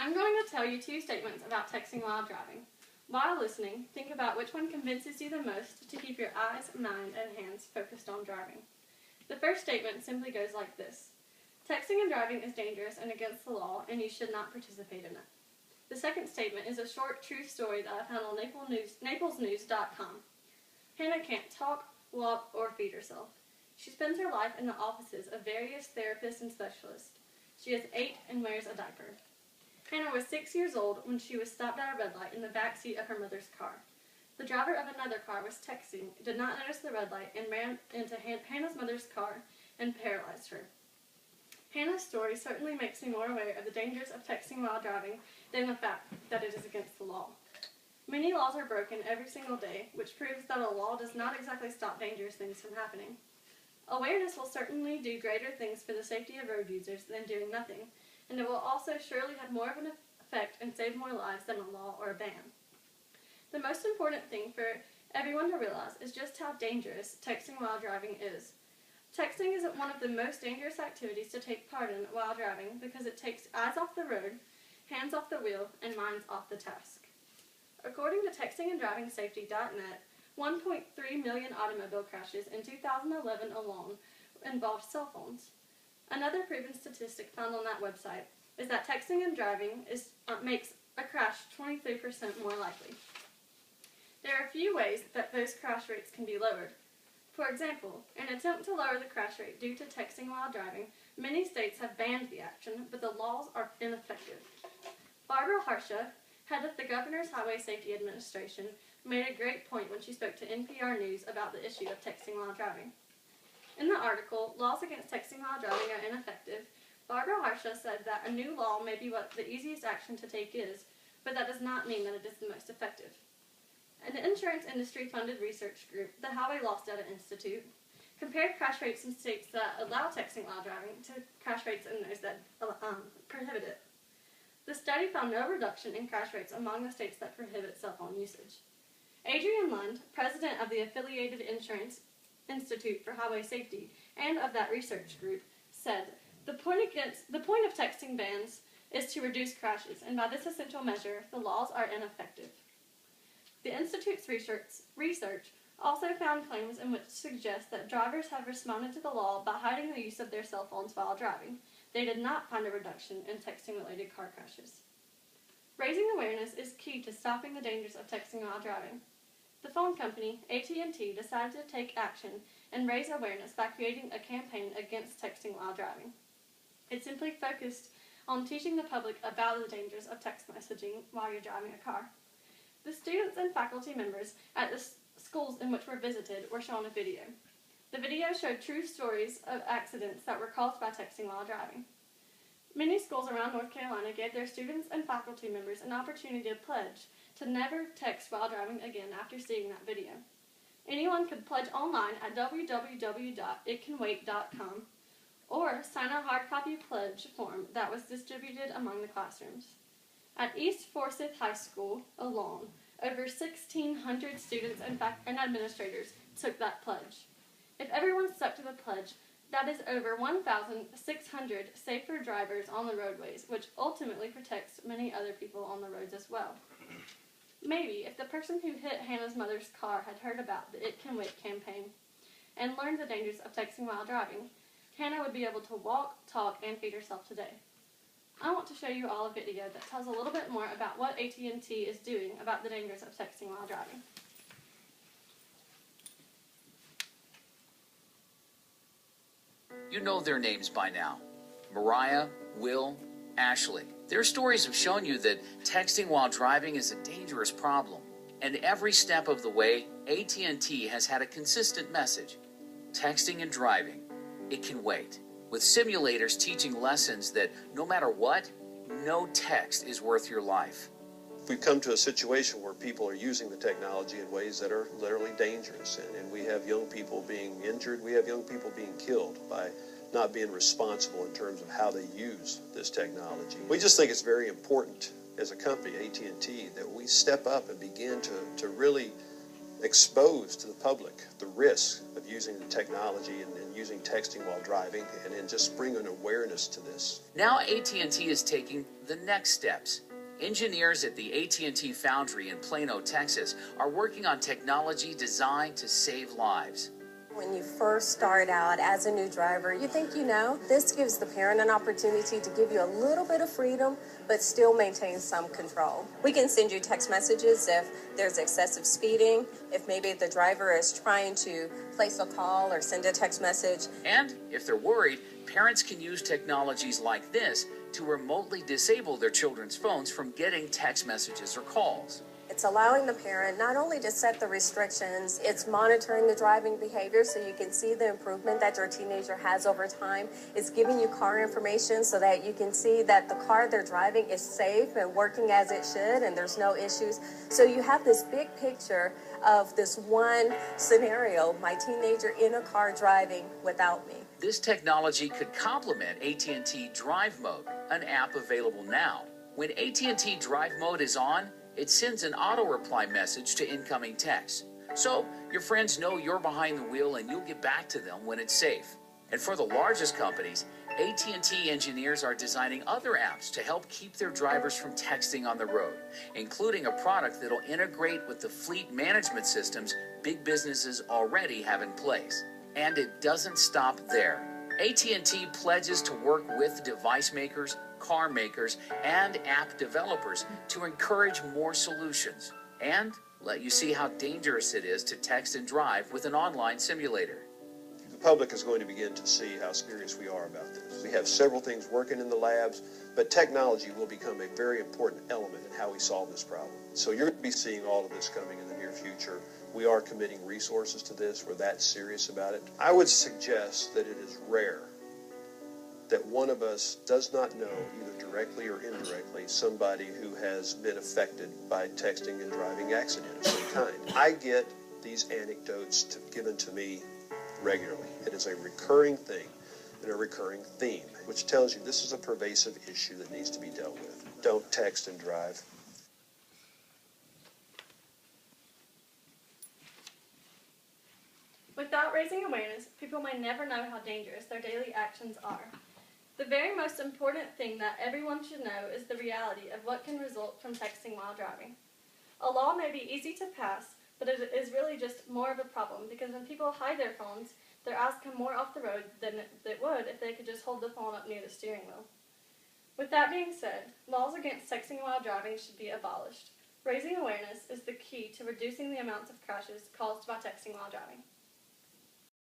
I'm going to tell you two statements about texting while driving. While listening, think about which one convinces you the most to keep your eyes, mind, and hands focused on driving. The first statement simply goes like this: texting and driving is dangerous and against the law, and you should not participate in it. The second statement is a short true story that I found on NaplesNews.com. Hannah can't talk, walk, or feed herself. She spends her life in the offices of various therapists and specialists. She is 8 and wears a diaper. Hannah was 6 years old when she was stopped at a red light in the back seat of her mother's car. The driver of another car was texting, did not notice the red light, and ran into Hannah's mother's car and paralyzed her. Hannah's story certainly makes me more aware of the dangers of texting while driving than the fact that it is against the law. Many laws are broken every single day, which proves that a law does not exactly stop dangerous things from happening. Awareness will certainly do greater things for the safety of road users than doing nothing, and it will also surely have more of an effect and save more lives than a law or a ban. The most important thing for everyone to realize is just how dangerous texting while driving is. Texting is one of the most dangerous activities to take part in while driving because it takes eyes off the road, hands off the wheel, and minds off the task. According to textinganddravingsafety.net, 1.3 million automobile crashes in 2011 alone involved cell phones. Another proven statistic found on that website is that texting and driving makes a crash 23% more likely. There are a few ways that those crash rates can be lowered. For example, in an attempt to lower the crash rate due to texting while driving, many states have banned the action, but the laws are ineffective. Barbara Harsha, head of the Governor's Highway Safety Administration, made a great point when she spoke to NPR News about the issue of texting while driving. In the article, Laws Against Texting While Driving Are Ineffective, Barbara Harsha said that a new law may be what the easiest action to take is, but that does not mean that it is the most effective. An insurance industry-funded research group, the Highway Loss Data Institute, compared crash rates in states that allow texting while driving to crash rates in those that prohibit it. The study found no reduction in crash rates among the states that prohibit cell phone usage. Adrian Lund, president of the Affiliated Insurance Institute for Highway Safety and of that research group, said, the point of texting bans is to reduce crashes, and by this essential measure, the laws are ineffective. The Institute's research also found claims in which suggest that drivers have responded to the law by hiding the use of their cell phones while driving. They did not find a reduction in texting-related car crashes. Raising awareness is key to stopping the dangers of texting while driving. The phone company, AT&T, decided to take action and raise awareness by creating a campaign against texting while driving. It simply focused on teaching the public about the dangers of text messaging while you're driving a car. The students and faculty members at the schools in which were visited were shown a video. The video showed true stories of accidents that were caused by texting while driving. Many schools around North Carolina gave their students and faculty members an opportunity to pledge to never text while driving again after seeing that video. Anyone could pledge online at www.itcanwait.com or sign a hard copy pledge form that was distributed among the classrooms. At East Forsyth High School alone, over 1,600 students and administrators took that pledge. If everyone stuck to the pledge, that is over 1,600 safer drivers on the roadways, which ultimately protects many other people on the roads as well. Maybe if the person who hit Hannah's mother's car had heard about the It Can Wait campaign and learned the dangers of texting while driving, Hannah would be able to walk, talk, and feed herself today. I want to show you all a video that tells a little bit more about what AT&T is doing about the dangers of texting while driving. You know their names by now. Mariah, Will, Ashley. Their stories have shown you that texting while driving is a dangerous problem. And every step of the way, AT&T has had a consistent message. Texting and driving, it can wait. With simulators teaching lessons that no matter what, no text is worth your life. We've come to a situation where people are using the technology in ways that are literally dangerous, and we have young people being injured. We have young people being killed by not being responsible in terms of how they use this technology. We just think it's very important as a company, AT&T, that we step up and begin to really expose to the public the risk of using the technology and using texting while driving, and just bring an awareness to this. Now AT&T is taking the next steps. Engineers at the AT&T Foundry in Plano, Texas, are working on technology designed to save lives. When you first start out as a new driver, you think you know. This gives the parent an opportunity to give you a little bit of freedom, but still maintain some control. We can send you text messages if there's excessive speeding, if maybe the driver is trying to place a call or send a text message. And if they're worried, parents can use technologies like this to remotely disable their children's phones from getting text messages or calls. It's allowing the parent not only to set the restrictions, it's monitoring the driving behavior so you can see the improvement that your teenager has over time. It's giving you car information so that you can see that the car they're driving is safe and working as it should and there's no issues. So you have this big picture of this one scenario, my teenager in a car driving without me. This technology could complement AT&T Drive Mode, an app available now. When AT&T Drive Mode is on, it sends an auto-reply message to incoming texts. So your friends know you're behind the wheel and you'll get back to them when it's safe. And for the largest companies, AT&T engineers are designing other apps to help keep their drivers from texting on the road, including a product that'll integrate with the fleet management systems big businesses already have in place. And it doesn't stop there. AT&T pledges to work with device makers, car makers, and app developers to encourage more solutions and let you see how dangerous it is to text and drive with an online simulator. The public is going to begin to see how serious we are about this. We have several things working in the labs, but technology will become a very important element in how we solve this problem. So you're going to be seeing all of this coming in the near future. We are committing resources to this. We're that serious about it. I would suggest that it is rare that one of us does not know, either directly or indirectly, somebody who has been affected by texting and driving accident of some kind. I get these anecdotes given to me regularly. It is a recurring thing and a recurring theme, which tells you this is a pervasive issue that needs to be dealt with. Don't text and drive. Without raising awareness, people may never know how dangerous their daily actions are. The very most important thing that everyone should know is the reality of what can result from texting while driving. A law may be easy to pass, but it is really just more of a problem because when people hide their phones, their eyes come more off the road than it would if they could just hold the phone up near the steering wheel. With that being said, laws against texting while driving should be abolished. Raising awareness is the key to reducing the amounts of crashes caused by texting while driving.